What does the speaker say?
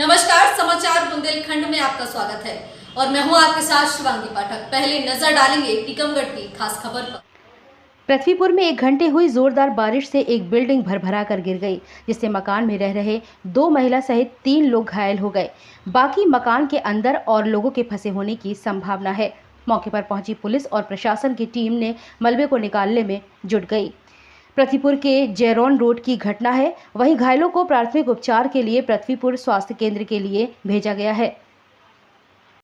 नमस्कार, समाचार बुंदेलखंड में आपका स्वागत है और मैं हूं आपके साथ शिवांगी पाठक। पहले नजर डालेंगे टीकमगढ़ की खास खबर पर। पृथ्वीपुर में 1 घंटे हुई जोरदार बारिश से एक बिल्डिंग भरभरा कर गिर गई, जिससे मकान में रह रहे 2 महिला सहित 3 लोग घायल हो गए। बाकी मकान के अंदर और लोगों के फंसे होने की संभावना है। मौके पर पहुंची पुलिस और प्रशासन की टीम ने मलबे को निकालने में जुट गई। पृथ्वीपुर के जयरौन रोड की घटना है। वहीं घायलों को प्राथमिक उपचार के लिए पृथ्वीपुर स्वास्थ्य केंद्र के लिए भेजा गया है।